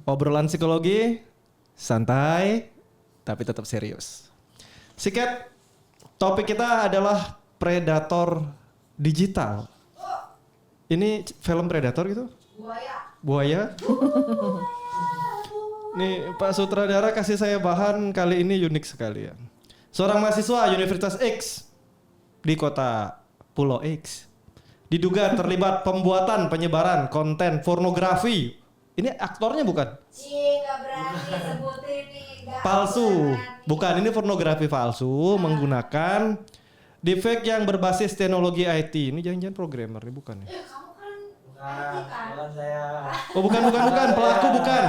Obrolan psikologi, santai, tapi tetap serius. Sikat, topik kita adalah predator digital. Ini film predator gitu? Buaya? Nih Pak Sutradara kasih saya bahan kali ini unik sekali ya. Seorang mahasiswa Universitas X di kota Pulau X diduga terlibat pembuatan penyebaran konten pornografi. Ini aktornya bukan? Gak berani sebutin nih. Palsu. Bukan, ini pornografi palsu menggunakan deepfake yang berbasis teknologi IT. Ini jangan-jangan programmer nih, bukan ya? Kamu kan IT kan? Bukan saya. Oh bukan, pelaku bukan.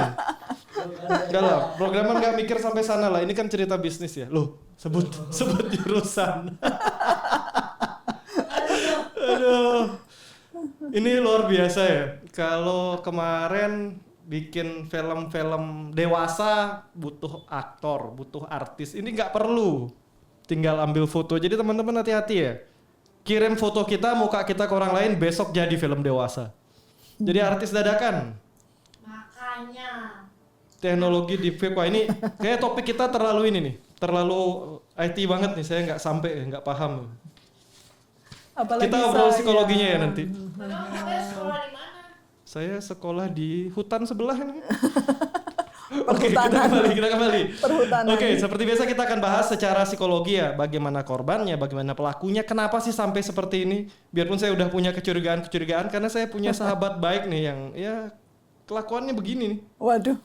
Enggak lah, programmer nggak mikir sampai sana lah. Ini kan cerita bisnis ya. Loh, sebut jurusan. Aduh. Ini luar biasa ya. Kalau kemarin bikin film-film dewasa butuh aktor, butuh artis. Ini nggak perlu. Tinggal ambil foto. Jadi teman-teman hati-hati ya. Kirim foto kita, muka kita ke orang lain, besok jadi film dewasa. Jadi artis dadakan. Makanya. Teknologi deepfake. Wah ini kayak topik kita terlalu ini nih. Terlalu IT banget nih. Saya nggak sampai, nggak paham. Apalagi Kita obrol saya. psikologinya ya nanti. Kamu sekolah di mana? Saya sekolah di hutan sebelah ini. Perhutanan. Kita kembali. Perhutanan. Oke, seperti biasa kita akan bahas secara psikologi ya, bagaimana korbannya, bagaimana pelakunya, kenapa sih sampai seperti ini. Biarpun saya udah punya kecurigaan karena saya punya sahabat baik nih yang ya kelakuannya begini nih. Waduh.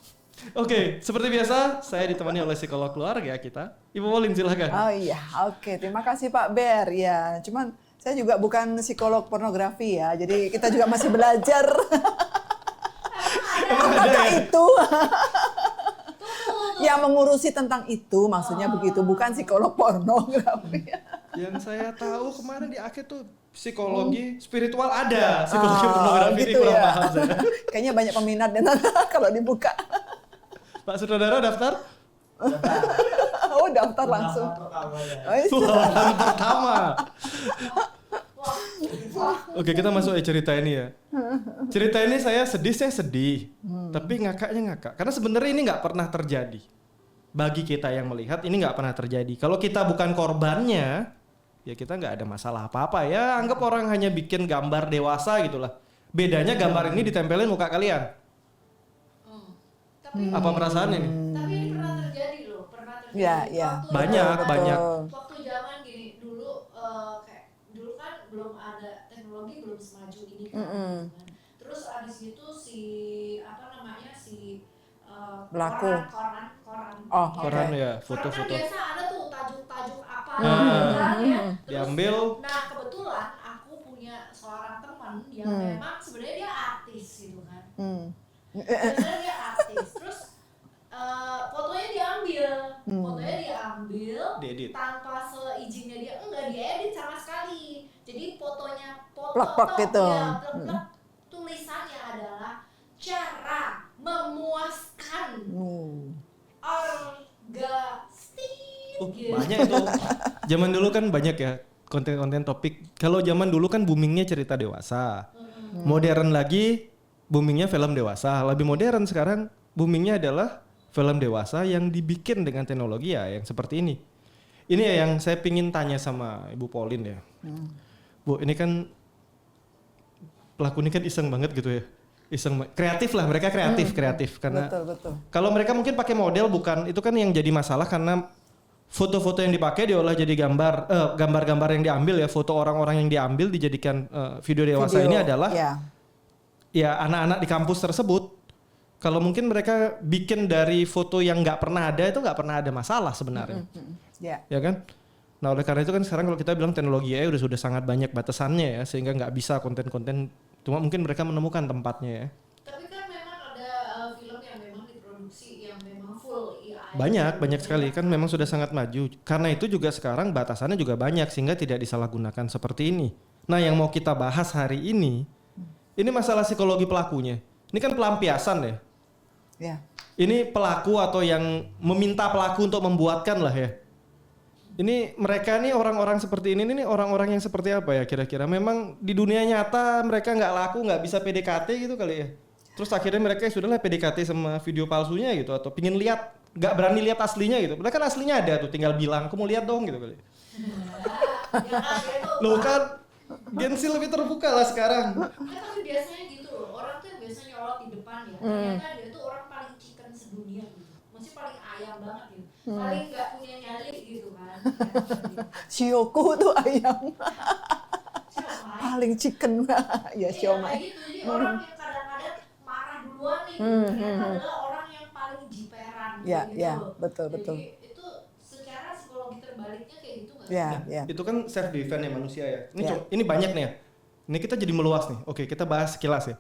Oke, seperti biasa saya ditemani oleh psikolog keluarga kita. Ibu Wolin silakan. Oh iya, oke. Terima kasih Pak Ber. Ya, cuman saya juga bukan psikolog pornografi ya, jadi kita juga masih belajar. Apakah itu? Yang mengurusi tentang itu, maksudnya begitu, bukan psikolog pornografi. Yang saya tahu kemarin di akhir tuh psikologi spiritual ada, psikologi pornografi ini gitu kurang ya. paham saya. Kayaknya banyak peminat dan kalau dibuka. Pak Sutradara daftar? Oh, daftar langsung. Pertama ya. Oh, iya. Orang pertama. Oke, kita masuk cerita ini ya. Cerita ini saya sedih. Tapi ngakaknya ngakak. Karena sebenarnya ini nggak pernah terjadi. Bagi kita yang melihat ini nggak pernah terjadi. Kalau kita bukan korbannya, ya kita nggak ada masalah apa-apa ya. Anggap orang hanya bikin gambar dewasa gitulah. Bedanya gambar ini ditempelin muka kalian. Tapi, Apa perasaannya nih? tapi ini pernah terjadi loh, pernah terjadi. Iya, iya. Waktu Banyak. Waktu zaman gini dulu kayak dulu kan belum ada teknologi belum semaju ini kan. Terus abis itu si Pelaku. koran. Oh, Koran oke. ya, Koran kan foto-foto. biasa ada tuh tajuk-tajuk apa Ah. kan ya. Terus, Diambil. Nah kebetulan aku punya seorang teman yang memang sebenarnya dia artis gitu kan. Sebenarnya dia artis. Terus fotonya diambil Diedit. tanpa seizinnya dia, enggak diedit sama sekali. Jadi fotonya Plek-plek gitu. Ya, plek-plek. Tulisannya adalah cara memuaskan orgastik. Gitu. Banyak itu. Zaman dulu kan banyak ya konten-konten topik. Kalau zaman dulu kan boomingnya cerita dewasa. Modern lagi boomingnya film dewasa. Lebih modern sekarang boomingnya adalah film dewasa yang dibikin dengan teknologi ya yang seperti ini. Ini ya yang saya pingin tanya sama Ibu Pauline ya. Bu, ini kan pelaku ini kan iseng banget gitu ya. Kreatif lah, mereka kreatif karena Betul. kalau mereka mungkin pakai model bukan, itu kan yang jadi masalah karena foto-foto yang dipakai diolah jadi gambar-gambar yang diambil ya, foto orang-orang yang diambil dijadikan video dewasa ini adalah ya anak-anak di kampus tersebut. Kalau mungkin mereka bikin dari foto yang nggak pernah ada itu nggak pernah ada masalah sebenarnya, ya kan? Nah oleh karena itu kan sekarang kalau kita bilang teknologi AI sudah sangat banyak batasannya ya, sehingga nggak bisa konten-konten. Cuma mungkin mereka menemukan tempatnya ya. Tapi kan memang ada film yang memang diproduksi yang memang full AI. Banyak sekali kan memang sudah sangat maju. Karena itu juga sekarang batasannya juga banyak sehingga tidak disalahgunakan seperti ini. Nah yang mau kita bahas hari ini masalah psikologi pelakunya. Ini kan pelampiasan ya. Ya. Ini pelaku atau yang meminta pelaku untuk membuatkan lah ya. Ini mereka nih orang-orang seperti ini nih orang-orang yang seperti apa ya kira-kira? Memang di dunia nyata mereka nggak laku, nggak bisa PDKT gitu kali ya? Terus akhirnya mereka sudahlah PDKT sama video palsunya gitu, atau pingin lihat, nggak berani lihat aslinya gitu. Padahal kan aslinya ada tuh, tinggal bilang, aku mau lihat dong gitu kali. Loh kan, Gen Z lebih terbuka lah sekarang. Tapi biasanya gitu loh, orang tuh yang biasanya nyolot di depan ya, ternyata dia tuh orang paling chicken sedunia gitu. Masih paling ayam banget gitu, paling nggak punya nyali gitu kan. Shioku tuh ayam. Paling chicken ya siomay. Kayak gitu, jadi orang yang kadang-kadang marah duluan nih, ternyata adalah orang yang paling jiperan Ya, gitu ya, loh. betul. Jadi itu secara psikologi terbaliknya kayak gitu nggak? Ya. Itu kan self defense ya manusia ya. Ini Ya. ini banyak nih ya. Ini kita jadi meluas nih. Oke, kita bahas sekilas ya.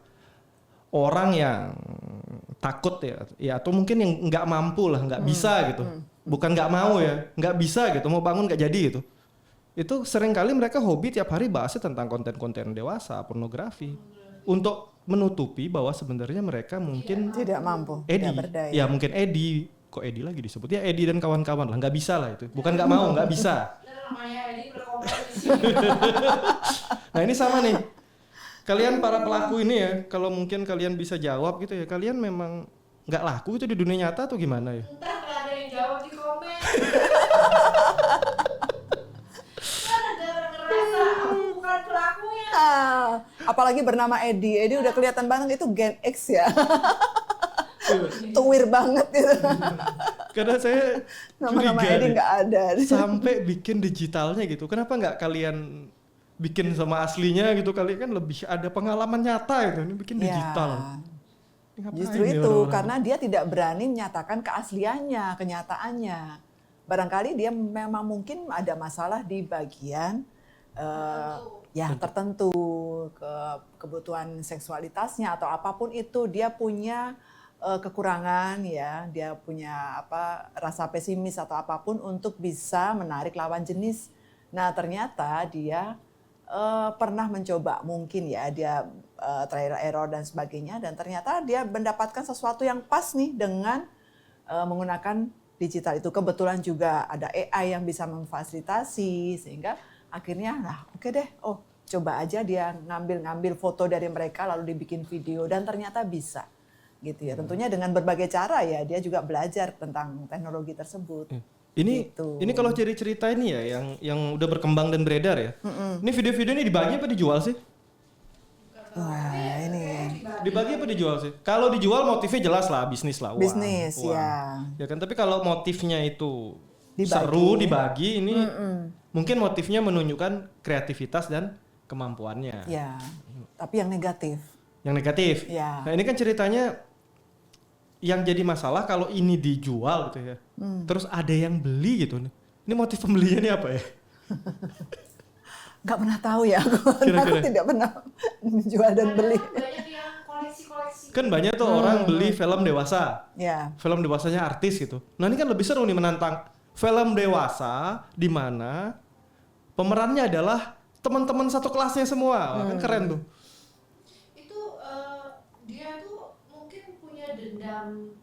Orang yang takut ya atau mungkin yang nggak mampu lah, nggak bisa gitu. Bukan nggak mau ya, nggak bisa gitu, mau bangun nggak jadi gitu. Itu seringkali mereka hobi tiap hari bahasnya tentang konten-konten dewasa, pornografi. Untuk menutupi bahwa sebenarnya mereka mungkin Tidak mampu, Edi, tidak berdaya. ya mungkin Edi, kok Edi lagi disebut ya, Edi dan kawan-kawan lah, nggak bisa lah itu, bukan nggak mau, nggak bisa. Namanya ini berkompetisi. Nah ini sama nih, kalian para pelaku ini ya, kalau mungkin kalian bisa jawab gitu ya, kalian memang nggak laku itu di dunia nyata atau gimana ya? Entah nggak ada yang jawab di komen. Kan ada yang ngerasa aku bukan pelakunya. Apalagi bernama Edi. Edi udah kelihatan banget itu Gen X ya. Tuwir banget gitu. Karena saya Nama-nama curiga Edi nih, nggak ada. sampai bikin digitalnya gitu. Kenapa nggak kalian bikin sama aslinya gitu? Kalian kan lebih ada pengalaman nyata gitu. Ini bikin digital. Ini ngapain Justru nih itu orang-orang? karena dia tidak berani menyatakan keasliannya, kenyataannya. Barangkali dia memang mungkin ada masalah di bagian tertentu, kebutuhan seksualitasnya atau apapun itu, dia punya kekurangan ya, dia punya rasa pesimis atau apapun untuk bisa menarik lawan jenis. Nah ternyata dia pernah mencoba mungkin ya, dia trial error dan sebagainya, dan ternyata dia mendapatkan sesuatu yang pas nih dengan menggunakan digital itu. Kebetulan juga ada AI yang bisa memfasilitasi, sehingga akhirnya oke deh, coba aja dia ngambil foto dari mereka lalu dibikin video, dan ternyata bisa gitu ya. Tentunya dengan berbagai cara ya, dia juga belajar tentang teknologi tersebut. Ini gitu. ini kalau cerita ini ya yang udah berkembang dan beredar ya. Ini video-video ini dibagi apa dijual sih? Wah, ini Dibagi apa dijual sih? Kalau dijual motifnya jelas lah, bisnis lah, uang. bisnis uang. ya. Ya kan, tapi kalau motifnya itu Dibagi. seru dibagi, ini mungkin motifnya menunjukkan kreativitas dan kemampuannya. Ya, tapi yang negatif. Yang negatif. Ya. Nah ini kan ceritanya yang jadi masalah kalau ini dijual gitu ya. Terus ada yang beli gitu. Ini motif pembelinya ini apa ya? Nggak pernah tahu ya, Kira-kira. aku tidak pernah menjual dan beli. Banyak yang koleksi-koleksi. Kan banyak tuh orang beli film dewasa. Ya, Film dewasanya artis gitu. Nah ini kan lebih seru nih menantang film dewasa di mana pemerannya adalah teman-teman satu kelasnya semua. Wah, kan keren tuh. Itu dia tuh mungkin punya dendam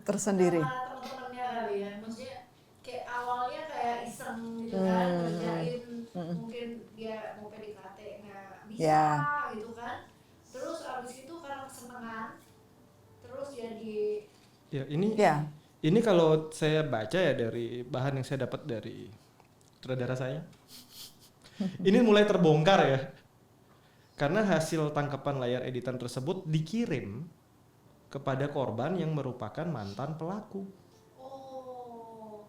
tersendiri. sama teman-temannya kali ya. Maksudnya kayak awalnya kayak iseng gitu kan, ngerjain mungkin dia mau PDKT nggak bisa Ya. gitu kan. Terus abis itu karena kesenangan, terus jadi Ya ini Ya, ini kalau saya baca ya dari bahan yang saya dapat dari sutradara saya. Ini mulai terbongkar ya. Karena hasil tangkapan layar editan tersebut dikirim kepada korban yang merupakan mantan pelaku.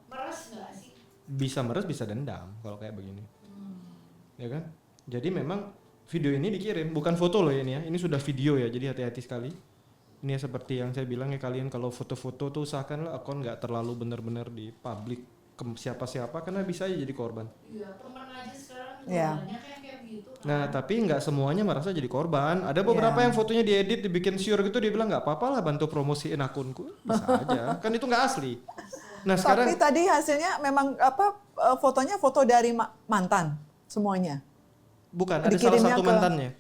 meres nggak sih? Bisa meres, bisa dendam kalau kayak begini. Ya kan? Jadi memang video ini dikirim, bukan foto loh ini ya. Ini sudah video ya, jadi hati-hati sekali. Ini ya seperti yang saya bilang ya, kalian kalau foto-foto tuh usahakanlah akun nggak terlalu benar-benar di publik ke siapa-siapa, karena bisa aja jadi korban. Iya, temen aja sekarang juga Ya. banyak yang kayak gitu. Nah tapi nggak semuanya merasa jadi korban. Ada beberapa Ya. yang fotonya diedit, dibikin sure gitu, dia bilang nggak apa-apa lah bantu promosiin akunku, bisa aja. Kan itu nggak asli. Nah sekarang tapi tadi hasilnya memang fotonya foto dari mantan semuanya. bukan, ada salah dikirimnya satu ke- mantannya,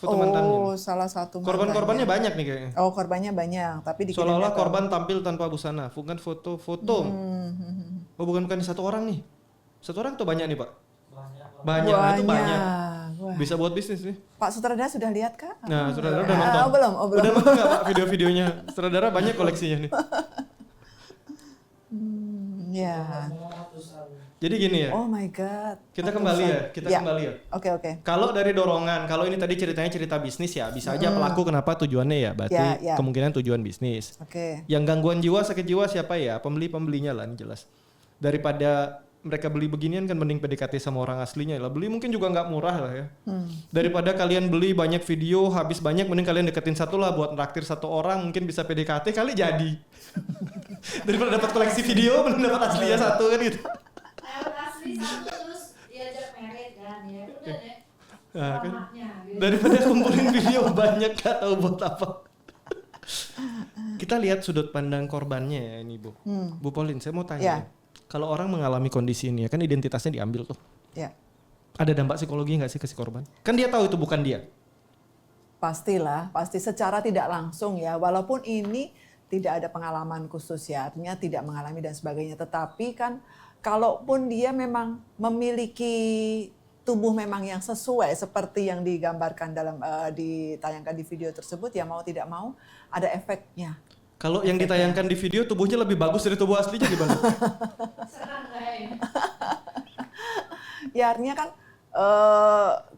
foto mantannya. salah satu Korban-korbannya mantannya. banyak nih kayaknya. Oh, korbannya banyak, tapi dikirimnya Seolah-olah ke- korban tampil tanpa busana, bukan foto-foto. Oh bukan satu orang nih. Satu orang tuh banyak nih Pak? Banyak. Nah, itu banyak. Bisa buat bisnis nih. Pak Sutradara sudah lihat Kak? Nah, Sutradara udah nonton. Belum. Udah nonton nggak Pak video-videonya? Sutradara banyak koleksinya nih. Ya. Jadi gini ya. Oh my God. Kita kembali ya. Oke. Kalau dari dorongan, kalau ini tadi ceritanya cerita bisnis ya, bisa aja pelaku kenapa tujuannya ya, berarti kemungkinan tujuan bisnis. Oke. Yang gangguan jiwa, sakit jiwa siapa ya? Pembelinya lah, ini jelas. Daripada mereka beli beginian kan mending PDKT sama orang aslinya lah. Beli mungkin juga nggak murah lah ya. Daripada kalian beli banyak video, habis banyak, mending kalian deketin satu lah buat traktir satu orang, mungkin bisa PDKT kali jadi. Daripada dapat koleksi video, mending dapat aslinya satu kan gitu. Dapat asli satu terus diajak merit kan ya. Udah deh. Nah, kan? Gitu. Daripada kumpulin video banyak gak tahu buat apa. Kita lihat sudut pandang korbannya ya ini Bu. Bu Pauline, saya mau tanya. Ya. Kalau orang mengalami kondisi ini ya kan identitasnya diambil tuh. Ya. Ada dampak psikologi nggak sih ke si korban? Kan dia tahu itu bukan dia. Pastilah, pasti secara tidak langsung ya. Walaupun ini tidak ada pengalaman khusus ya, artinya tidak mengalami dan sebagainya. Tetapi kan kalaupun dia memang memiliki tubuh memang yang sesuai seperti yang digambarkan dalam ditayangkan di video tersebut, ya mau tidak mau ada efeknya. Kalau yang ditayangkan di video tubuhnya lebih bagus dari tubuh aslinya gimana? Senang nggak ya? Ya artinya kan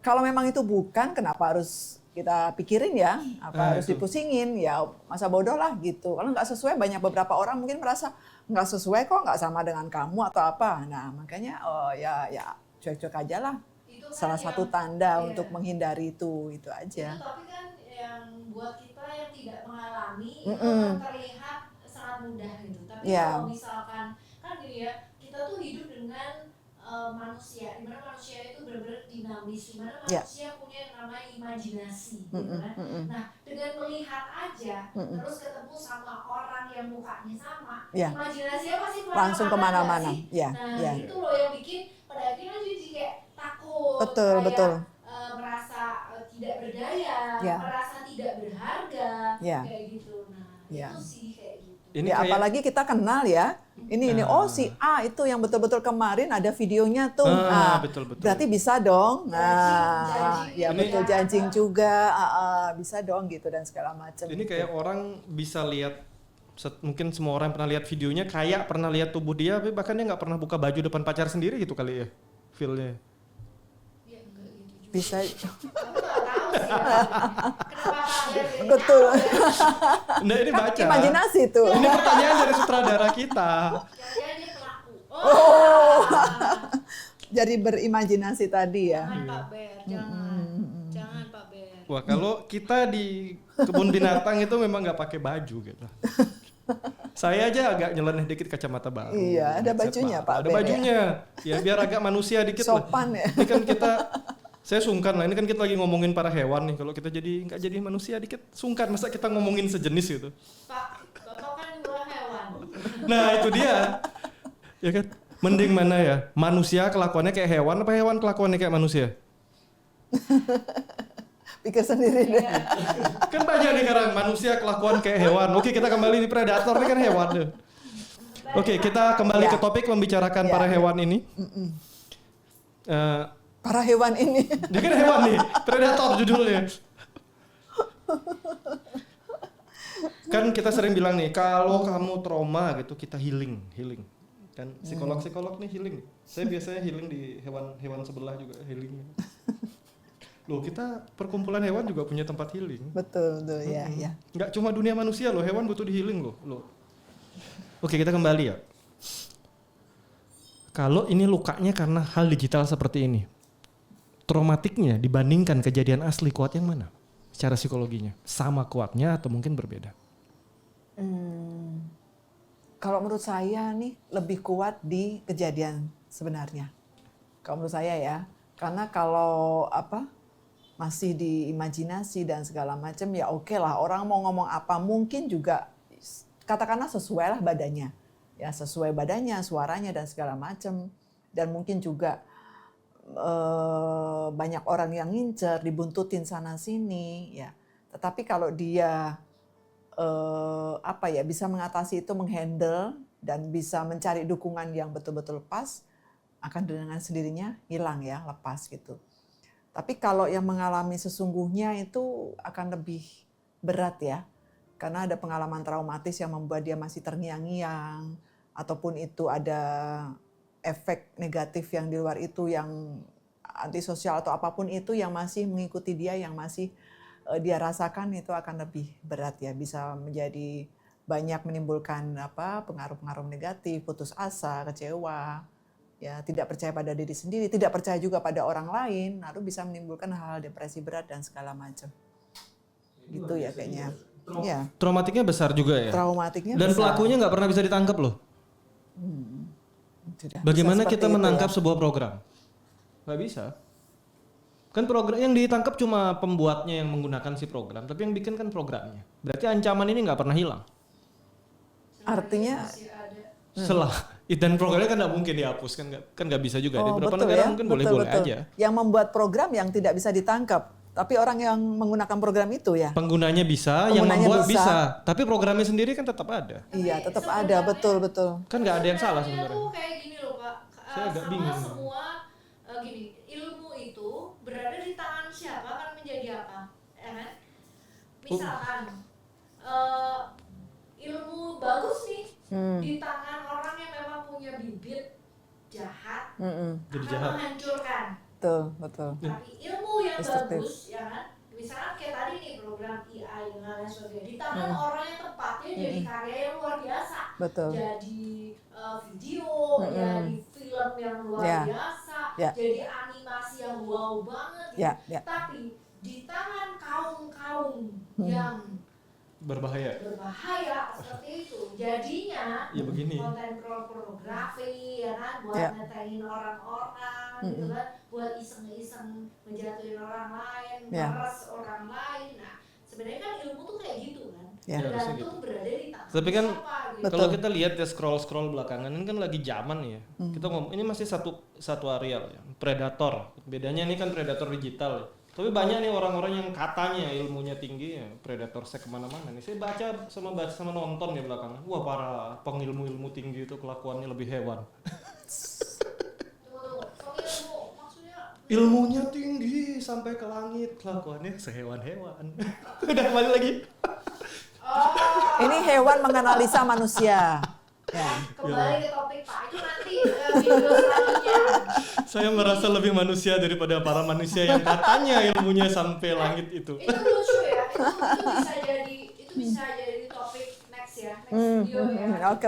kalau memang itu bukan, kenapa harus kita pikirin ya? Apa harus dipusingin? Ya masa bodoh lah gitu. Kalau nggak sesuai, banyak beberapa orang mungkin merasa nggak sesuai kok, nggak sama dengan kamu atau apa. Nah makanya ya cuek-cuek aja lah. Itu kan Salah satu tanda untuk menghindari itu aja. Itu tapi kan yang buat kita yang tidak mengalami itu kan terlihat sangat mudah gitu. Tapi kalau misalkan kan gini ya, kita tuh hidup dengan manusia, di mana manusia itu benar-benar dinamis, di mana manusia punya yang namanya imajinasi, gitu kan. Nah, dengan melihat aja, terus ketemu sama orang yang mukanya sama, imajinasinya pasti langsung kemana-mana. Nah, itu loh yang bikin pada akhirnya jadi kayak takut, betul. Merasa tidak berdaya, merasa tidak berharga, kayak gitu. Nah, itu sih kayak gitu. Ini apalagi kita kenal ya. Ini oh si A itu yang betul-betul kemarin ada videonya tuh. Betul. Berarti bisa dong. Nah, ya betul, janjing juga. Bisa dong gitu dan segala macam. Ini kayak orang bisa lihat, mungkin semua orang pernah lihat videonya, kayak pernah lihat tubuh dia, tapi bahkan dia nggak pernah buka baju depan pacar sendiri gitu kali ya, feel-nya. Bisa. Betul. Nah ini baca. Imajinasi tuh. Ini pertanyaan dari sutradara kita. Jadi berimajinasi tadi ya. Jangan Pak Ber, jangan Pak Ber. Wah kalau kita di kebun binatang itu memang nggak pakai baju gitu. Saya aja agak nyeleneh dikit kacamata baru. Iya, ada bajunya Pak. Ada bajunya. Ya biar agak manusia dikit lah. Sopan ya. Ini kan kita, saya sungkan lah. Ini kan kita lagi ngomongin para hewan nih. Kalau kita jadi nggak jadi manusia dikit, sungkan. Masa kita ngomongin sejenis gitu. Pak, Bapak kan juga hewan. Nah itu dia. Ya kan. Mending mana ya? Manusia kelakuannya kayak hewan apa hewan kelakuannya kayak manusia? Pikir sendiri deh. Kan banyak nih sekarang manusia kelakuan kayak hewan. Oke kita kembali di predator ini kan hewan deh. Oke kita kembali ke topik membicarakan para hewan ini. Para hewan ini. Dia kan hewan nih, predator judulnya. Kan kita sering bilang nih, kalau kamu trauma gitu kita healing. Kan psikolog nih healing. Saya biasanya healing di hewan sebelah juga healing. Loh kita perkumpulan hewan juga punya tempat healing. Betul ya. Nggak cuma dunia manusia loh, hewan butuh di healing loh. Oke kita kembali ya. Kalau ini lukanya karena hal digital seperti ini, traumatiknya dibandingkan kejadian asli kuat yang mana? Secara psikologinya sama kuatnya atau mungkin berbeda? Kalau menurut saya nih lebih kuat di kejadian sebenarnya. Kalau menurut saya ya, karena kalau masih di imajinasi dan segala macam ya oke lah, orang mau ngomong apa mungkin juga katakanlah sesuai lah badannya. Ya sesuai badannya, suaranya dan segala macam. Dan mungkin juga banyak orang yang ngincer, dibuntutin sana sini ya. Tetapi kalau dia bisa mengatasi itu, menghandle dan bisa mencari dukungan yang betul-betul pas, akan dengan sendirinya hilang ya, lepas gitu. Tapi kalau yang mengalami sesungguhnya itu akan lebih berat ya. Karena ada pengalaman traumatis yang membuat dia masih terngiang-ngiang, ataupun itu ada efek negatif yang di luar itu, yang antisosial atau apapun itu yang masih mengikuti dia, yang masih dia rasakan, itu akan lebih berat ya. Bisa menjadi banyak menimbulkan pengaruh-pengaruh negatif, putus asa, kecewa, ya tidak percaya pada diri sendiri, tidak percaya juga pada orang lain, lalu bisa menimbulkan hal-hal depresi berat dan segala macam. Gitu ya kayaknya. Ya. Traumatiknya besar juga ya. Traumatiknya dan besar. Pelakunya nggak pernah bisa ditangkap loh. Bagaimana kita menangkap sebuah program? Nggak bisa. Kan program yang ditangkap cuma pembuatnya yang menggunakan si program, tapi yang bikin kan programnya. Berarti ancaman ini nggak pernah hilang. Artinya dan programnya kan nggak mungkin dihapus, kan nggak bisa juga. Di beberapa negara mungkin boleh-boleh aja. Yang membuat program yang tidak bisa ditangkap, tapi orang yang menggunakan program itu ya. Penggunanya bisa, yang membuat bisa. Tapi programnya sendiri kan tetap ada. Iya, tetap ada, betul. Kan nggak ada yang salah sebenarnya. Tuh kayak gini loh Pak. Saya agak bingung. Semua gini, ilmu itu berada di tangan siapa kan menjadi apa? Ya kan? Misalkan ilmu bagus nih di tangan orang yang memang punya bibit jahat, Jadi akan jahat. menghancurkan. Betul. Tapi ilmu yang Destruktif. bagus, ya kan? Misalkan kayak tadi nih program AI dan lain sebagainya, di tangan orang yang tepatnya jadi karya yang luar biasa. Betul. Jadi video, jadi film yang luar biasa, jadi animasi yang wow banget. Gitu. Tapi di tangan kaum yang berbahaya seperti itu, jadinya ya begini. konten pornografi ya kan, buat ngetengin orang-orang gitu kan, buat iseng-iseng ngejatuhin orang lain, meres orang lain. Nah sebenarnya kan ilmu tuh kayak gitu kan, tergantung berada di tangan tapi kan siapa gitu. kalau kita lihat ya scroll belakangan ini kan lagi zaman ya. Kita ngomong ini masih satu areal ya, predator. Bedanya ini kan predator digital ya. Tapi banyak nih orang-orang yang katanya ilmunya tinggi ya, predator seks kemana-mana nih. Saya baca sama nonton ya belakangan. Wah para pengilmu tinggi itu kelakuannya lebih hewan. Pengilmu maksudnya Ilmunya tinggi sampai ke langit, kelakuannya sehewan-hewan. Udah kembali lagi. Ini hewan menganalisa manusia. Ya. Kembali ke topik Pak, itu nanti video selanjutnya. Saya merasa lebih manusia daripada para manusia yang katanya ilmunya sampai langit itu. Itu lucu ya, itu bisa jadi topik next ya, next video ya. Oke.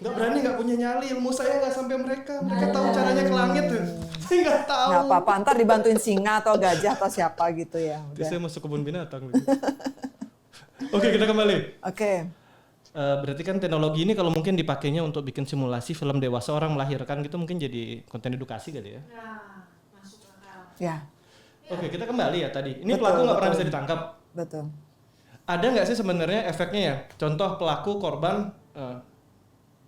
Nggak berani, nggak punya nyali, ilmu saya nggak sampai mereka. Mereka tahu caranya ke langit tuh. Saya nggak tahu. Nggak apa-apa, ntar dibantuin singa atau gajah atau siapa gitu ya. Saya masuk kebun binatang. Oke, kita kembali. Oke. Berarti kan teknologi ini kalau mungkin dipakainya untuk bikin simulasi film dewasa orang melahirkan gitu, mungkin jadi konten edukasi kali ya. Nah, masuk akal. Ya. Oke, kita kembali ya tadi. Ini pelaku nggak pernah bisa ditangkap. Betul. Ada nggak sih sebenarnya efeknya ya? Contoh pelaku korban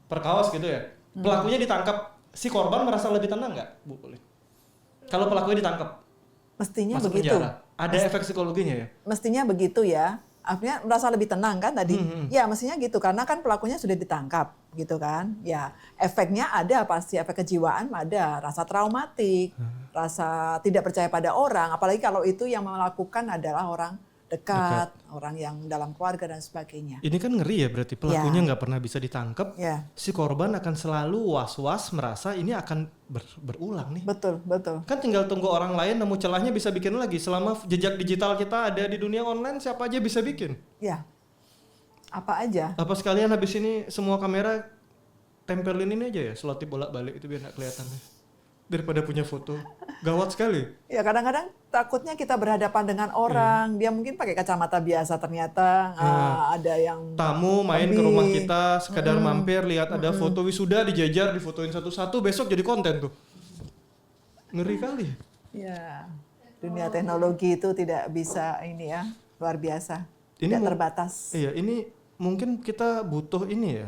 perkaos gitu ya. Pelakunya ditangkap, si korban merasa lebih tenang nggak, Bu? Boleh. Kalau pelakunya ditangkap, Mestinya masuk begitu. penjara. Ada efek psikologinya ya? Mestinya begitu ya. Artinya merasa lebih tenang kan tadi. Ya mestinya gitu, karena kan pelakunya sudah ditangkap gitu kan. Ya efeknya ada, pasti efek kejiwaan ada, rasa traumatik, rasa tidak percaya pada orang, apalagi kalau itu yang melakukan adalah orang dekat, orang yang dalam keluarga dan sebagainya. Ini kan ngeri ya, berarti pelakunya nggak pernah bisa ditangkap. Ya. Si korban akan selalu was-was merasa ini akan berulang nih. Betul. Kan tinggal tunggu orang lain nemu celahnya bisa bikin lagi. Selama jejak digital kita ada di dunia online, siapa aja bisa bikin. Ya. Apa aja? Apa sekalian habis ini semua kamera tempelin ini aja ya, selotip bolak-balik itu biar nggak kelihatan. Daripada punya foto. Gawat sekali. Ya kadang-kadang takutnya kita berhadapan dengan orang, dia mungkin pakai kacamata biasa, ternyata ada yang tamu main ke rumah kita, sekadar mampir lihat ada foto wisuda dijajar, difotoin satu-satu, besok jadi konten tuh. Ngeri kali. Ya, dunia teknologi itu tidak bisa ini ya, luar biasa. Tidak terbatas. Iya, ini mungkin kita butuh ini ya,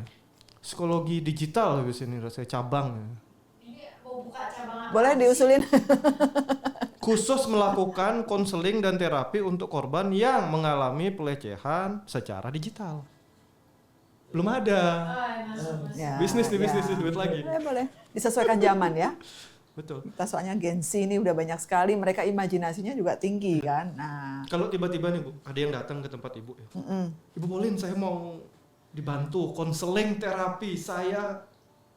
psikologi digital habis ini rasanya cabang. Buka cabang apa? Boleh diusulin. Khusus melakukan konseling dan terapi untuk korban yang mengalami pelecehan secara digital. Belum ada. Masuk. Ya, Bisnis duit lagi. Boleh. Disesuaikan zaman ya. Betul. Kita soalnya Gen Z ini udah banyak sekali, mereka imajinasinya juga tinggi kan. Nah, kalau tiba-tiba nih Bu, ada yang datang ke tempat Ibu ya. Ibu Pauline, saya mau dibantu konseling terapi, saya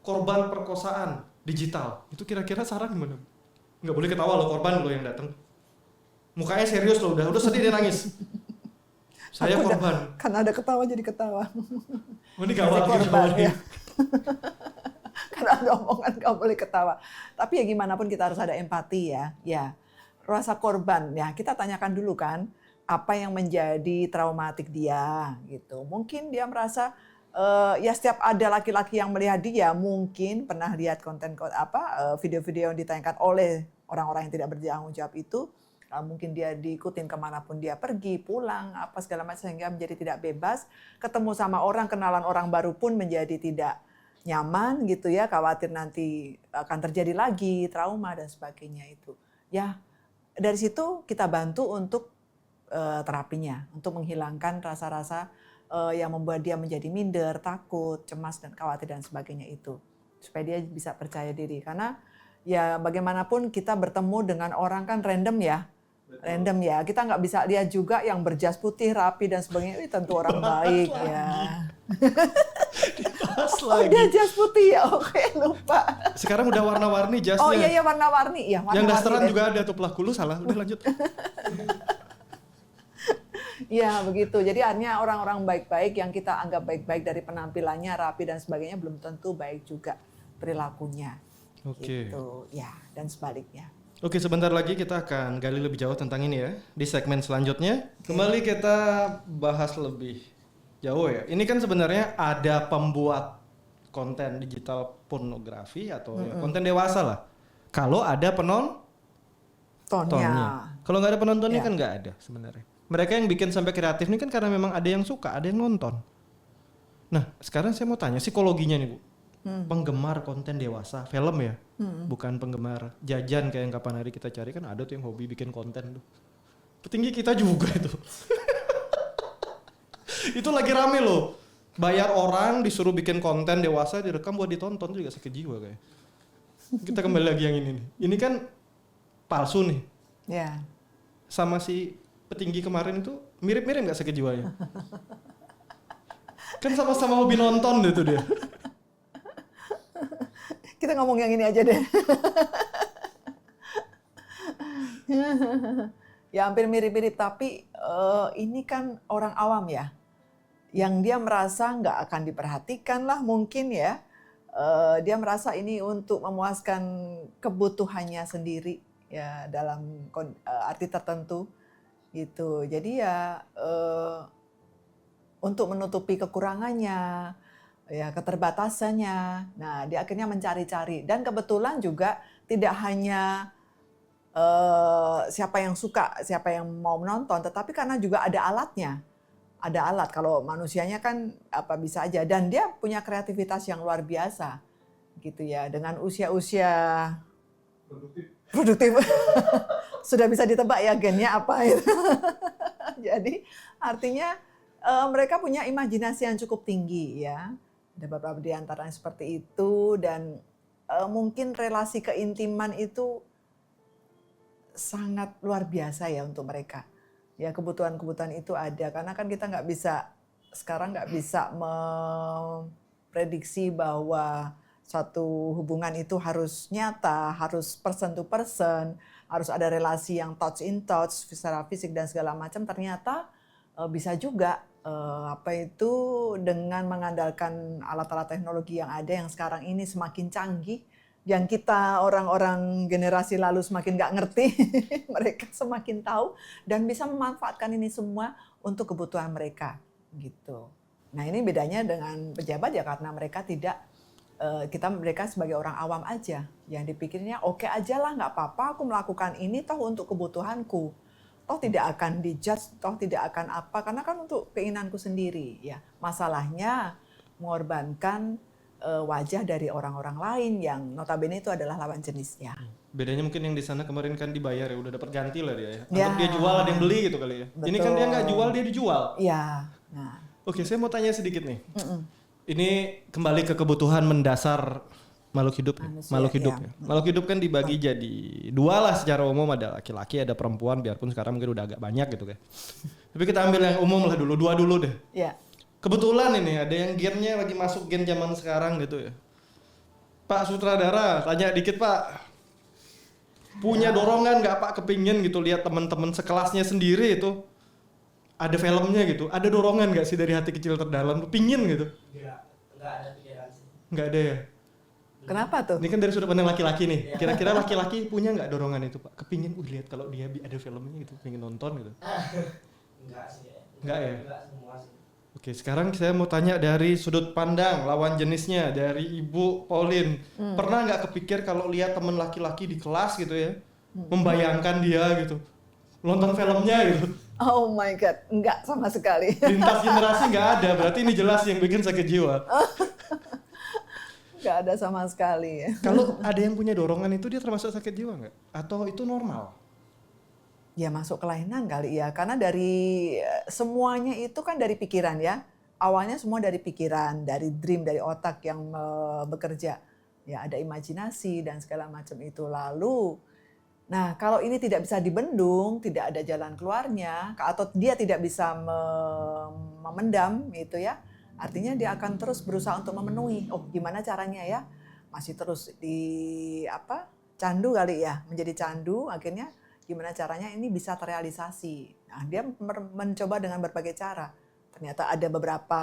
korban perkosaan digital. Itu kira-kira saran gimana? Nggak boleh ketawa loh, korban loh yang datang. Mukanya serius loh, udah sedih dia nangis. Saya korban. Karena ada ketawa jadi ketawa. Oh, ini gawat korban ya. Karena ada omongan nggak boleh ketawa. Tapi ya gimana pun kita harus ada empati ya. Ya, rasa korban ya. Kita tanyakan dulu kan, apa yang menjadi traumatik dia gitu. Mungkin dia merasa ya setiap ada laki-laki yang melihat dia mungkin pernah lihat konten video-video yang ditayangkan oleh orang-orang yang tidak bertanggung jawab itu. Mungkin dia diikutin kemanapun dia pergi, pulang, apa segala macam sehingga menjadi tidak bebas. Ketemu sama orang, kenalan orang baru pun menjadi tidak nyaman gitu ya, khawatir nanti akan terjadi lagi trauma dan sebagainya itu. Ya dari situ kita bantu untuk terapinya, untuk menghilangkan rasa-rasa yang membuat dia menjadi minder, takut, cemas dan khawatir dan sebagainya itu, supaya dia bisa percaya diri. Karena ya bagaimanapun kita bertemu dengan orang kan random ya. Betul. Random ya, kita nggak bisa lihat juga yang berjas putih, rapi dan sebagainya. Ini tentu orang baik ya. Oh dia jas putih ya, oke lupa. Sekarang udah warna-warni jasnya. Oh iya warna-warni ya. Yang dasteran juga ada tuh pelaku, lu salah, udah lanjut. Ya begitu, jadi artinya orang-orang baik-baik yang kita anggap baik-baik dari penampilannya, rapi dan sebagainya belum tentu baik juga perilakunya. Oke. Gitu ya, dan sebaliknya. Oke, sebentar lagi kita akan gali lebih jauh tentang ini ya. Di segmen selanjutnya, kembali kita bahas lebih jauh ya. Ini kan sebenarnya ada pembuat konten digital pornografi atau ya, konten dewasa lah. Kalau ada penontonnya. Kalau nggak ada penontonnya kan nggak ada sebenarnya. Mereka yang bikin sampai kreatif ini kan karena memang ada yang suka, ada yang nonton. Nah, sekarang saya mau tanya psikologinya nih Bu. Penggemar konten dewasa, film ya, bukan penggemar jajan kayak yang kapan hari kita cari, kan ada tuh yang hobi bikin konten tuh. Petinggi kita juga itu. Itu lagi rame loh. Bayar orang disuruh bikin konten dewasa direkam buat ditonton juga sakit jiwa kayak. Kita kembali lagi yang ini nih. Ini kan palsu nih. Ya. Sama si petinggi kemarin itu mirip-mirip nggak sakit jiwanya? Kan sama-sama hobi nonton deh tuh dia. Kita ngomong yang ini aja deh. Ya hampir mirip-mirip, tapi ini kan orang awam ya. Yang dia merasa nggak akan diperhatikan lah mungkin ya. Dia merasa ini untuk memuaskan kebutuhannya sendiri ya dalam arti tertentu gitu. Jadi ya untuk menutupi kekurangannya, ya keterbatasannya. Nah, dia akhirnya mencari-cari dan kebetulan juga tidak hanya siapa yang suka, siapa yang mau menonton, tetapi karena juga ada alatnya. Ada alat, kalau manusianya kan apa bisa aja, dan dia punya kreativitas yang luar biasa gitu ya, dengan usia-usia produktif. Sudah bisa ditebak ya gennya apa itu. Jadi artinya mereka punya imajinasi yang cukup tinggi ya. Ada beberapa di antaranya seperti itu, dan mungkin relasi keintiman itu sangat luar biasa ya untuk mereka. Ya kebutuhan-kebutuhan itu ada, karena kan kita sekarang nggak bisa memprediksi bahwa suatu hubungan itu harus nyata, harus person to person, harus ada relasi yang touch in touch secara fisik dan segala macam. Ternyata bisa juga dengan mengandalkan alat-alat teknologi yang ada yang sekarang ini semakin canggih, yang kita orang-orang generasi lalu semakin nggak ngerti, mereka semakin tahu dan bisa memanfaatkan ini semua untuk kebutuhan mereka gitu. Nah ini bedanya dengan pejabat ya, karena mereka mereka sebagai orang awam aja yang dipikirnya oke aja lah, nggak apa-apa aku melakukan ini toh untuk kebutuhanku, toh tidak akan dijudge, toh tidak akan apa, karena kan untuk keinginanku sendiri ya. Masalahnya mengorbankan wajah dari orang-orang lain yang notabene itu adalah lawan jenisnya. Bedanya mungkin yang di sana kemarin kan dibayar ya, udah dapat ganti lah dia ya. Anggap dia jual, ada yang beli gitu kali ya. Betul. Ini kan dia nggak jual, dia dijual. Iya. Nah. Oke, saya mau tanya sedikit nih. Ini kembali ke kebutuhan mendasar makhluk hidup ya. Manusia, Makhluk hidup ya. ya. Makhluk hidup kan dibagi jadi dua lah secara umum, ada laki-laki ada perempuan, biarpun sekarang mungkin udah agak banyak gitu kan. Tapi kita ambil yang umum lah dulu, dua dulu deh. Ya. Kebetulan ini ada yang gennya lagi masuk gen zaman sekarang gitu ya. Pak sutradara, tanya dikit Pak. Punya dorongan nggak Pak kepingin gitu lihat teman-teman sekelasnya sendiri itu ada filmnya gitu, ada dorongan nggak sih dari hati kecil terdalam, pingin gitu? Nggak ada pikiran sih. Nggak ada ya? Kenapa tuh? Ini kan dari sudut pandang laki-laki nih. Kira-kira laki-laki punya nggak dorongan itu Pak? Kepingin, lihat kalau dia ada filmnya gitu, pengen nonton gitu? Enggak sih ya. Nggak ya? Enggak semua sih. Oke, sekarang saya mau tanya dari sudut pandang lawan jenisnya, dari Ibu Pauline. Pernah nggak kepikir kalau lihat temen laki-laki di kelas gitu ya, membayangkan dia gitu, nonton filmnya gitu? Oh my God, enggak sama sekali. Lintas generasi nggak ada, berarti ini jelas yang bikin sakit jiwa. Enggak ada sama sekali. Kalau ada yang punya dorongan itu dia termasuk sakit jiwa nggak? Atau itu normal? Ya masuk kelainan kali ya, karena dari semuanya itu kan dari pikiran ya. Awalnya semua dari pikiran, dari dream, dari otak yang bekerja. Ya ada imajinasi dan segala macam itu. Lalu, nah kalau ini tidak bisa dibendung, tidak ada jalan keluarnya, atau dia tidak bisa memendam itu ya, artinya dia akan terus berusaha untuk memenuhi. Oh gimana caranya ya? Masih terus candu kali ya, menjadi candu akhirnya. Gimana caranya ini bisa terrealisasi. Nah, dia mencoba dengan berbagai cara. Ternyata ada beberapa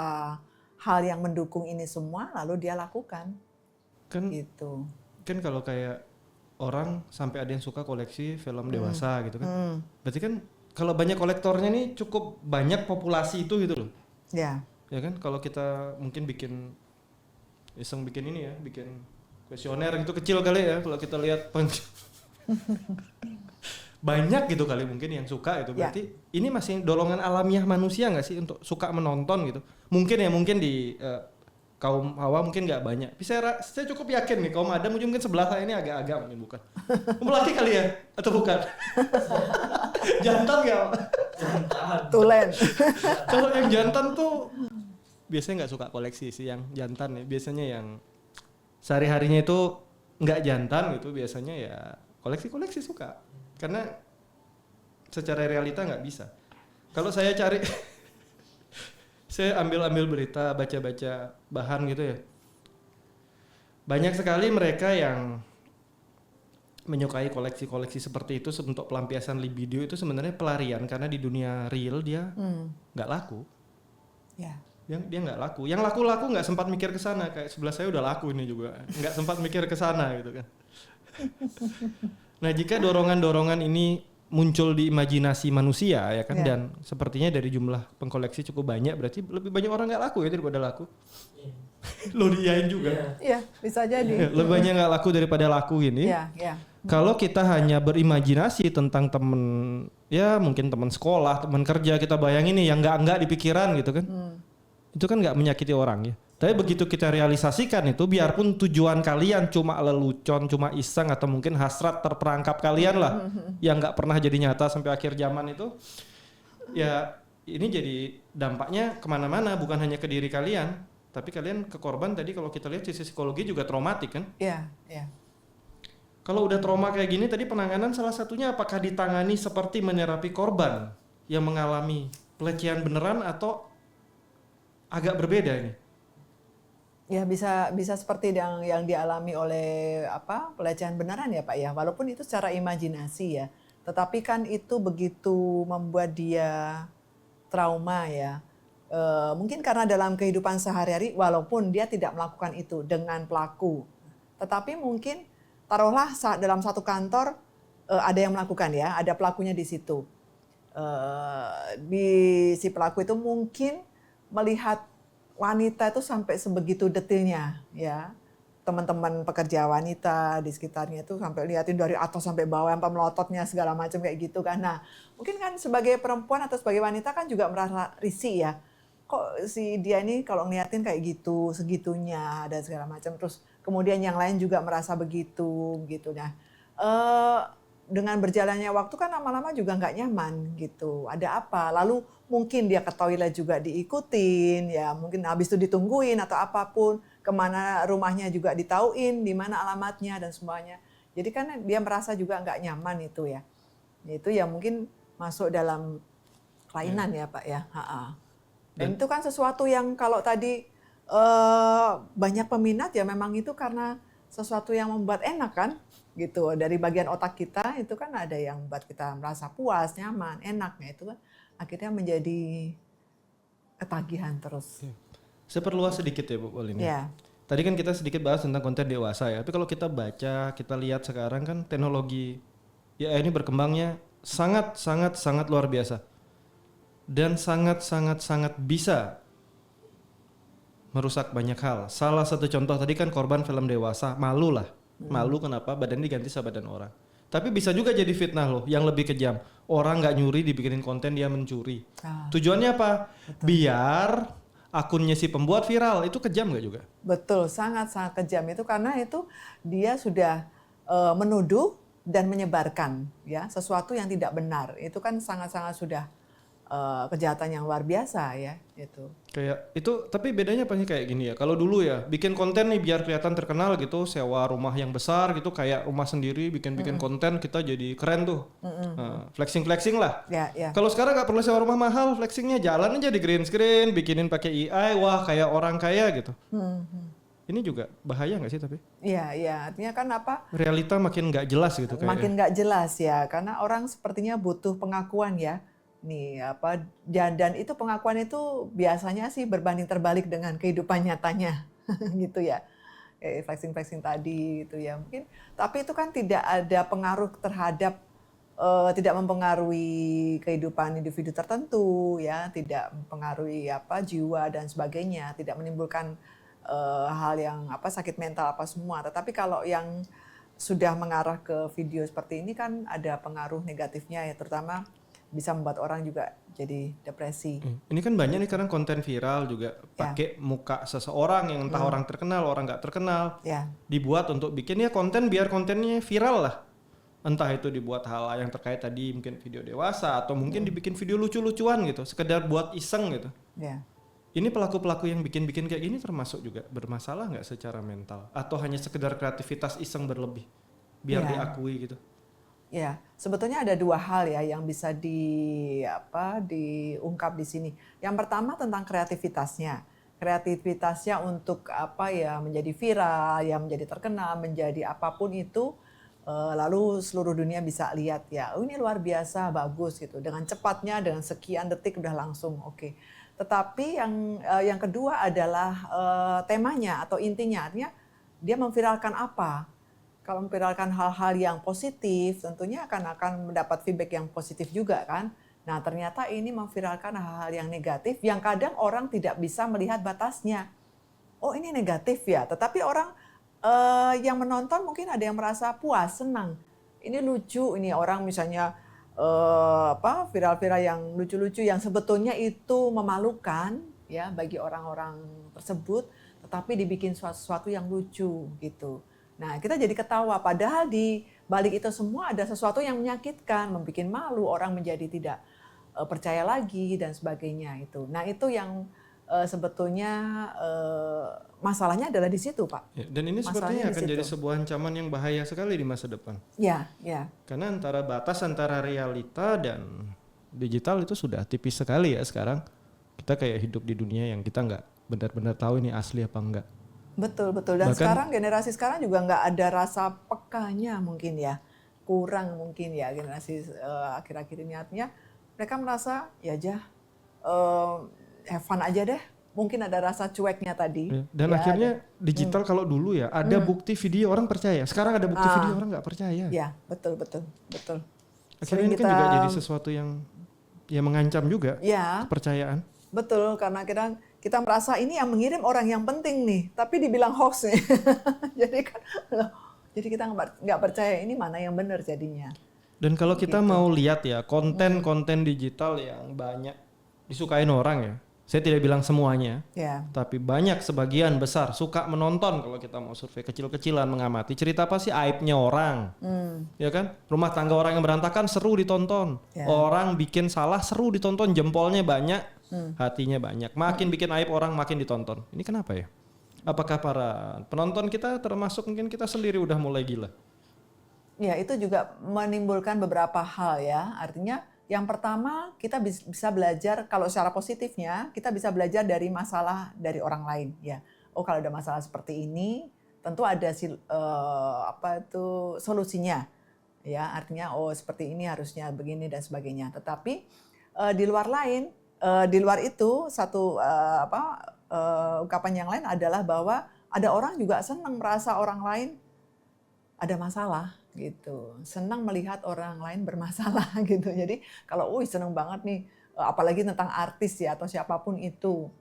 hal yang mendukung ini semua, lalu dia lakukan. Kan gitu. Kan kalau kayak orang sampai ada yang suka koleksi film dewasa gitu kan. Berarti kan kalau banyak kolektornya nih cukup banyak populasi itu gitu loh. Ya. Ya kan kalau kita mungkin bikin ini ya, bikin kuesioner gitu kecil kali ya kalau kita lihat banyak gitu kali mungkin yang suka itu, berarti ini masih dorongan alamiah manusia nggak sih untuk suka menonton gitu? Mungkin di kaum Hawa mungkin nggak banyak. Tapi saya cukup yakin nih kaum Adam mungkin sebelah saya ini agak-agak mungkin bukan. Laki kali ya atau bukan? Jantan nggak? Tulen. Kalau yang jantan tuh biasanya nggak suka koleksi sih yang jantan ya. Biasanya yang sehari-harinya itu nggak jantan gitu, biasanya ya koleksi suka. Karena secara realita nggak bisa. Kalau saya cari, saya ambil berita, baca-baca bahan gitu ya. Banyak sekali mereka yang menyukai koleksi-koleksi seperti itu untuk pelampiasan libido itu sebenarnya pelarian karena di dunia real dia nggak laku. Ya. Dia nggak laku. Yang laku-laku nggak sempat mikir ke sana. Kayak sebelah saya udah laku ini juga, nggak sempat mikir ke sana gitu kan. Nah, jika dorongan-dorongan ini muncul di imajinasi manusia ya kan, dan sepertinya dari jumlah pengkoleksi cukup banyak, berarti lebih banyak orang nggak laku ya daripada laku. Lo diiyain juga. Iya, bisa jadi. Lebih banyak nggak laku daripada laku gini. Iya. Kalau kita hanya berimajinasi tentang temen, ya mungkin teman sekolah, teman kerja, kita bayangin nih yang nggak di pikiran gitu kan, itu kan nggak menyakiti orang ya. Tapi begitu kita realisasikan itu, biarpun tujuan kalian cuma lelucon, cuma iseng, atau mungkin hasrat terperangkap kalian lah, yang nggak pernah jadi nyata sampai akhir zaman itu, ya ini jadi dampaknya kemana-mana, bukan hanya ke diri kalian, tapi kalian ke korban. Tadi kalau kita lihat sisi psikologi juga traumatik kan? Iya. Kalau udah trauma kayak gini, tadi penanganan salah satunya apakah ditangani seperti menerapi korban yang mengalami pelecehan beneran atau agak berbeda ini? Ya bisa seperti yang dialami oleh pelecehan beneran ya Pak ya, walaupun itu secara imajinasi ya, tetapi kan itu begitu membuat dia trauma ya. Mungkin karena dalam kehidupan sehari-hari walaupun dia tidak melakukan itu dengan pelaku, tetapi mungkin taruhlah dalam satu kantor ada yang melakukan ya, ada pelakunya di situ. Si pelaku itu mungkin melihat wanita itu sampai sebegitu detailnya ya. Teman-teman pekerja wanita di sekitarnya itu sampai liatin dari atas sampai bawah, sampai melototnya segala macam kayak gitu kan. Nah, mungkin kan sebagai perempuan atau sebagai wanita kan juga merasa risih ya. Kok si dia ini kalau ngeliatin kayak gitu, segitunya dan segala macam. Terus kemudian yang lain juga merasa begitu. Nah, dengan berjalannya waktu kan lama-lama juga nggak nyaman gitu. Ada apa? Lalu mungkin dia ke toilet juga diikutin, ya mungkin habis itu ditungguin atau apapun. kemana rumahnya juga ditauin, di mana alamatnya dan semuanya. Jadi kan dia merasa juga nggak nyaman itu ya. Itu ya mungkin masuk dalam kelainan ya Pak ya. Dan itu kan sesuatu yang kalau tadi banyak peminat ya memang itu karena sesuatu yang membuat enak kan gitu. Dari bagian otak kita itu kan ada yang membuat kita merasa puas, nyaman, enaknya itu kan akhirnya menjadi ketagihan terus. Saya perluas sedikit ya Bu Pauline. Ya. Tadi kan kita sedikit bahas tentang konten dewasa ya. Tapi kalau kita baca, kita lihat sekarang kan teknologi ya ini berkembangnya sangat luar biasa. Dan sangat bisa merusak banyak hal. Salah satu contoh tadi kan korban film dewasa, malu lah. Malu kenapa? Badannya diganti sama badan orang. Tapi bisa juga jadi fitnah loh, yang lebih kejam. Orang nggak nyuri dibikinin konten dia mencuri. Tujuannya apa? Betul. Biar akunnya si pembuat viral, itu kejam nggak juga? Betul, sangat kejam itu karena itu dia sudah menuduh dan menyebarkan ya sesuatu yang tidak benar. Itu kan sangat sudah kejahatan yang luar biasa ya itu. Kayak itu, tapi bedanya apa sih kayak gini ya? Kalau dulu ya bikin konten nih biar kelihatan terkenal gitu, sewa rumah yang besar gitu kayak rumah sendiri, bikin konten kita jadi keren tuh, flexing lah. Ya. Kalau sekarang nggak perlu sewa rumah mahal, flexingnya jalan aja di green screen, bikinin pakai AI, wah kayak orang kaya gitu. Ini juga bahaya nggak sih tapi? Iya, artinya kan apa? Realita makin nggak jelas gitu kayaknya. Makin nggak jelas ya, karena orang sepertinya butuh pengakuan ya. Nih apa dan itu pengakuan itu biasanya sih berbanding terbalik dengan kehidupan nyatanya gitu ya. Flexing tadi itu ya mungkin, tapi itu kan tidak ada pengaruh terhadap tidak mempengaruhi kehidupan individu tertentu ya, tidak mempengaruhi apa jiwa dan sebagainya, tidak menimbulkan hal yang apa sakit mental apa semua. Tetapi kalau yang sudah mengarah ke video seperti ini kan ada pengaruh negatifnya ya, terutama bisa membuat orang juga jadi depresi. Ini kan banyak nih sekarang konten viral juga pakai muka seseorang yang entah orang terkenal, orang nggak terkenal, dibuat untuk bikin ya konten biar kontennya viral lah. Entah itu dibuat hal yang terkait tadi mungkin video dewasa atau mungkin dibikin video lucu-lucuan gitu, sekedar buat iseng gitu. Ini pelaku-pelaku yang bikin-bikin kayak gini termasuk juga bermasalah nggak secara mental atau hanya sekedar kreativitas iseng berlebih biar diakui gitu? Ya, sebetulnya ada dua hal ya yang bisa diungkap di sini. Yang pertama tentang kreativitasnya. Kreativitasnya untuk apa ya menjadi viral, ya menjadi terkenal, menjadi apapun itu, lalu seluruh dunia bisa lihat ya, oh ini luar biasa, bagus gitu. Dengan cepatnya, dengan sekian detik udah langsung oke. Tetapi yang kedua adalah temanya atau intinya, artinya dia memviralkan apa. Kalau memviralkan hal-hal yang positif, tentunya akan mendapat feedback yang positif juga kan. Nah ternyata ini memviralkan hal-hal yang negatif, yang kadang orang tidak bisa melihat batasnya. Oh ini negatif ya, tetapi orang yang menonton mungkin ada yang merasa puas, senang. Ini lucu, ini orang misalnya viral-viral yang lucu-lucu, yang sebetulnya itu memalukan ya bagi orang-orang tersebut, tetapi dibikin sesuatu yang lucu gitu. Nah, kita jadi ketawa, padahal di balik itu semua ada sesuatu yang menyakitkan, membuat malu, orang menjadi tidak percaya lagi dan sebagainya itu. Nah, itu yang sebetulnya masalahnya adalah di situ, Pak. Ya, dan ini sepertinya akan jadi sebuah ancaman yang bahaya sekali di masa depan. Ya. Karena batas antara realita dan digital itu sudah tipis sekali ya sekarang. Kita kayak hidup di dunia yang kita nggak benar-benar tahu ini asli apa enggak. Betul. Dan bahkan, generasi sekarang juga nggak ada rasa pekanya mungkin ya. Kurang mungkin ya generasi akhir-akhir ini. Artinya mereka merasa ya aja have fun aja deh. Mungkin ada rasa cueknya tadi. Dan akhirnya digital kalau dulu ya ada bukti video orang percaya. Sekarang ada bukti video orang nggak percaya. Ya betul. Akhirnya ini kan juga jadi sesuatu yang mengancam juga kepercayaan. Betul, karena kita merasa ini yang mengirim orang yang penting nih, tapi dibilang hoax nih. jadi kita nggak percaya ini mana yang benar jadinya. Dan kalau kita mau lihat ya konten digital yang banyak disukain orang ya, saya tidak bilang semuanya, tapi banyak sebagian besar suka menonton. Kalau kita mau survei kecil-kecilan mengamati cerita apa sih aibnya orang, ya kan? Rumah tangga orang yang berantakan seru ditonton, orang bikin salah seru ditonton, jempolnya banyak. Hatinya banyak, makin bikin aib orang makin ditonton. Ini kenapa ya? Apakah para penonton kita termasuk mungkin kita sendiri udah mulai gila? Ya, itu juga menimbulkan beberapa hal ya. Artinya yang pertama kita bisa belajar, kalau secara positifnya kita bisa belajar dari masalah dari orang lain ya. Oh, kalau ada masalah seperti ini tentu ada solusinya ya. Artinya oh seperti ini harusnya begini dan sebagainya. Tetapi di luar itu satu ungkapan yang lain adalah bahwa ada orang juga senang merasa orang lain ada masalah gitu, senang melihat orang lain bermasalah gitu. Jadi kalau senang banget nih, apalagi tentang artis ya atau siapapun itu,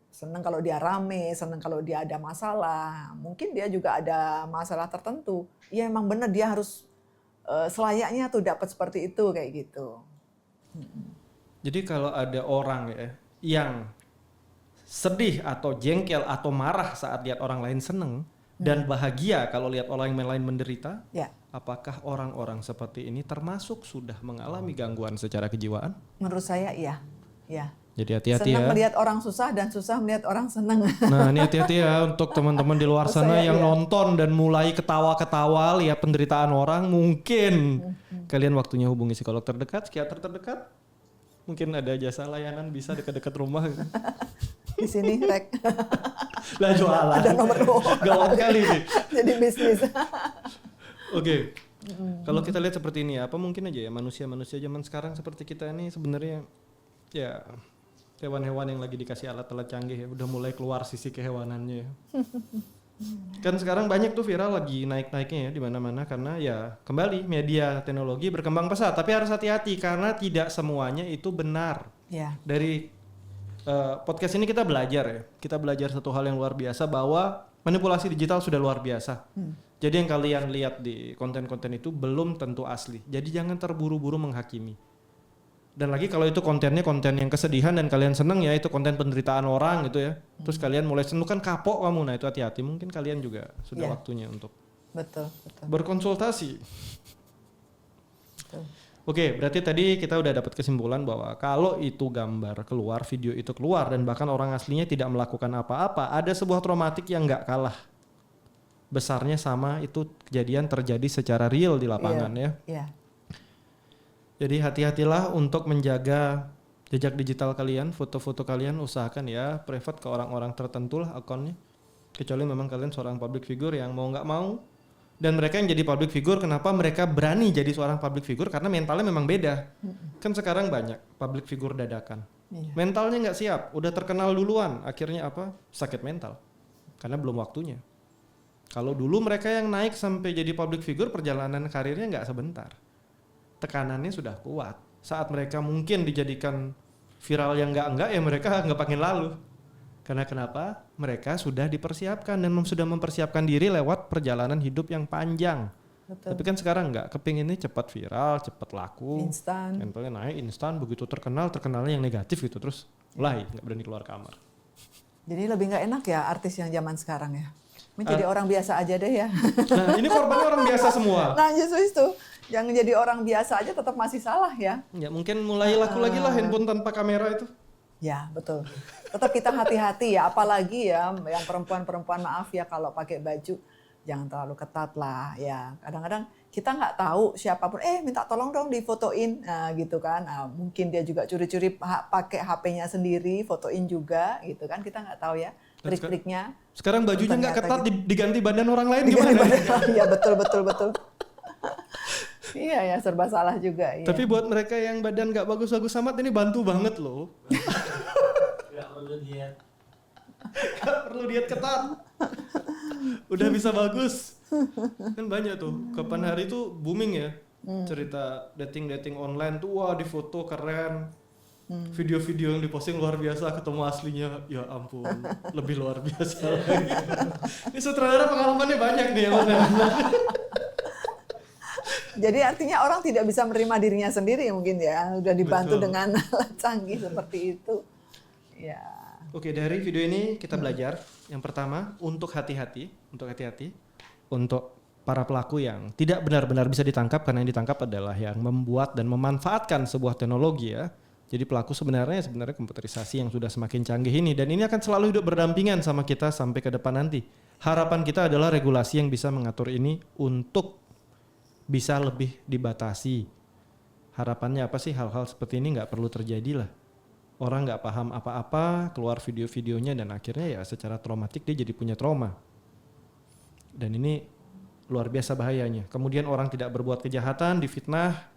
senang kalau dia rame, senang kalau dia ada masalah. Mungkin dia juga ada masalah tertentu. Ya emang benar dia harus selayaknya tuh dapat seperti itu kayak gitu. Jadi kalau ada orang ya yang sedih atau jengkel atau marah saat lihat orang lain seneng dan bahagia kalau lihat orang lain menderita, ya. Apakah orang-orang seperti ini termasuk sudah mengalami gangguan secara kejiwaan? Menurut saya iya. Ya. Jadi hati-hati senang ya. Melihat orang susah dan susah melihat orang senang. Nah ini hati-hati ya untuk teman-teman di luar sana yang nonton dan mulai ketawa-ketawa lihat penderitaan orang, mungkin kalian waktunya hubungi psikolog terdekat, psikiater terdekat. Mungkin ada jasa layanan bisa dekat-dekat rumah. Di sini rek. Lah jualan. Ada nomor gawat kali nih. Jadi bisnis. Oke. Kalau kita lihat seperti ini, apa mungkin aja ya manusia-manusia zaman sekarang seperti kita ini sebenarnya ya hewan-hewan yang lagi dikasih alat-alat canggih ya, udah mulai keluar sisi kehewanannya ya. Kan sekarang banyak tuh viral lagi naik-naiknya ya di mana-mana karena ya kembali media teknologi berkembang pesat, tapi harus hati-hati karena tidak semuanya itu benar. Ya. Dari podcast ini kita belajar ya. Kita belajar satu hal yang luar biasa bahwa manipulasi digital sudah luar biasa. Jadi yang kalian lihat di konten-konten itu belum tentu asli. Jadi jangan terburu-buru menghakimi. Dan lagi kalau itu kontennya konten yang kesedihan dan kalian seneng ya itu konten penderitaan orang gitu ya. Terus kalian mulai seneng kan kapok kamu, nah itu hati-hati. Mungkin kalian juga sudah waktunya untuk berkonsultasi. Betul. Oke, berarti tadi kita udah dapat kesimpulan bahwa kalau itu gambar keluar, video itu keluar dan bahkan orang aslinya tidak melakukan apa-apa, ada sebuah traumatik yang nggak kalah besarnya sama itu kejadian terjadi secara real di lapangan ya. Jadi hati-hatilah untuk menjaga jejak digital kalian, foto-foto kalian usahakan ya private ke orang-orang tertentu lah akunnya. Kecuali memang kalian seorang public figure yang mau nggak mau. Dan mereka yang jadi public figure, kenapa mereka berani jadi seorang public figure? Karena mentalnya memang beda. Kan sekarang banyak public figure dadakan. Mentalnya nggak siap, udah terkenal duluan. Akhirnya apa? Sakit mental. Karena belum waktunya. Kalau dulu mereka yang naik sampai jadi public figure, perjalanan karirnya nggak sebentar. Tekanannya sudah kuat. Saat mereka mungkin dijadikan viral yang enggak ya mereka nggak pengen lalu. Karena kenapa? Mereka sudah dipersiapkan dan sudah mempersiapkan diri lewat perjalanan hidup yang panjang. Betul. Tapi kan sekarang enggak, kepinginnya cepat viral, cepat laku. Instan. Mentalnya naik instan, begitu terkenalnya yang negatif gitu terus mulai nggak berani keluar kamar. Jadi lebih nggak enak ya artis yang zaman sekarang ya. Menjadi orang biasa aja deh ya. Nah ini korbannya orang biasa semua. Nah justru itu, yang jadi orang biasa aja tetap masih salah ya. Ya mungkin mulai laku lagi lah handphone tanpa kamera itu. Ya betul. Tetap kita hati-hati ya, apalagi ya yang perempuan-perempuan maaf ya kalau pakai baju jangan terlalu ketat lah ya. Kadang-kadang kita nggak tahu siapapun, minta tolong dong difotoin gitu kan. Mungkin dia juga curi-curi pakai HP-nya sendiri, fotoin juga gitu kan. Kita nggak tahu ya trik-triknya. Sekarang bajunya nggak ketat diganti badan orang lain gimana? Iya betul. Iya ya serba salah juga. Tapi buat mereka yang badan nggak bagus-bagus amat ini bantu banget loh. Gak perlu diet ketat. Udah bisa bagus. Kan banyak tuh. Kapan hari itu booming ya. Cerita dating online tuh wah di foto keren. Video-video yang diposting luar biasa, ketemu aslinya ya ampun lebih luar biasa lagi. Ini sutradara pengalamannya banyak nih ya. Jadi artinya orang tidak bisa menerima dirinya sendiri mungkin ya. Udah dibantu Betul. dengan alat canggih seperti itu. Ya. Oke, dari video ini kita belajar yang pertama untuk hati-hati untuk para pelaku yang tidak benar-benar bisa ditangkap karena yang ditangkap adalah yang membuat dan memanfaatkan sebuah teknologi ya Jadi pelaku sebenarnya komputerisasi yang sudah semakin canggih ini, dan ini akan selalu hidup berdampingan sama kita sampai ke depan nanti. Harapan kita adalah regulasi yang bisa mengatur ini untuk bisa lebih dibatasi. Harapannya apa sih, hal-hal seperti ini nggak perlu terjadi lah. Orang nggak paham apa-apa, keluar video-videonya, dan akhirnya ya secara traumatik dia jadi punya trauma. Dan ini luar biasa bahayanya. Kemudian orang tidak berbuat kejahatan, difitnah.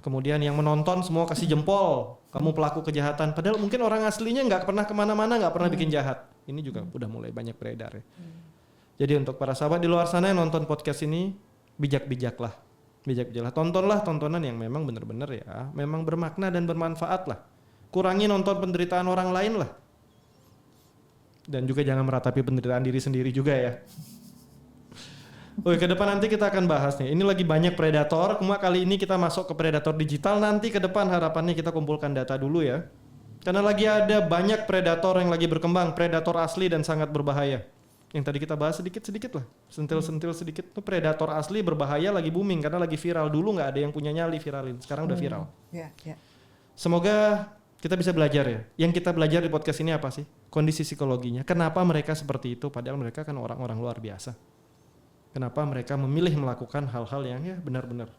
Kemudian yang menonton semua kasih jempol, kamu pelaku kejahatan. Padahal mungkin orang aslinya nggak pernah kemana-mana, nggak pernah bikin jahat. Ini juga udah mulai banyak beredar ya. Jadi untuk para sahabat di luar sana yang nonton podcast ini, bijak-bijaklah. Tontonlah tontonan yang memang benar-benar ya, memang bermakna dan bermanfaat lah. Kurangi nonton penderitaan orang lain lah. Dan juga jangan meratapi penderitaan diri sendiri juga ya. Oke, ke depan nanti kita akan bahas nih. Ini lagi banyak predator. Kali ini kita masuk ke predator digital. Nanti ke depan harapannya kita kumpulkan data dulu ya. Karena lagi ada banyak predator yang lagi berkembang. Predator asli dan sangat berbahaya. Yang tadi kita bahas sedikit-sedikit lah. Sentil-sentil sedikit. Itu predator asli berbahaya lagi booming. Karena lagi viral. Dulu gak ada yang punya nyali viralin. Sekarang udah viral. Semoga kita bisa belajar ya. Yang kita belajar di podcast ini apa sih? Kondisi psikologinya. Kenapa mereka seperti itu? Padahal mereka kan orang-orang luar biasa. Kenapa mereka memilih melakukan hal-hal yang ya benar-benar.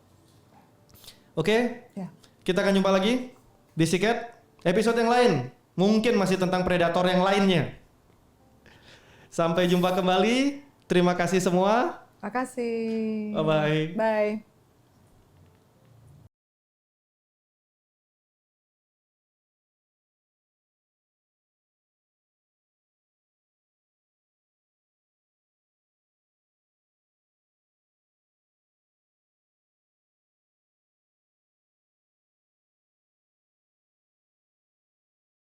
Oke? Kita akan jumpa lagi di Siket episode yang lain. Mungkin masih tentang predator yang lainnya. Sampai jumpa kembali. Terima kasih semua. Makasih. Bye-bye. Bye.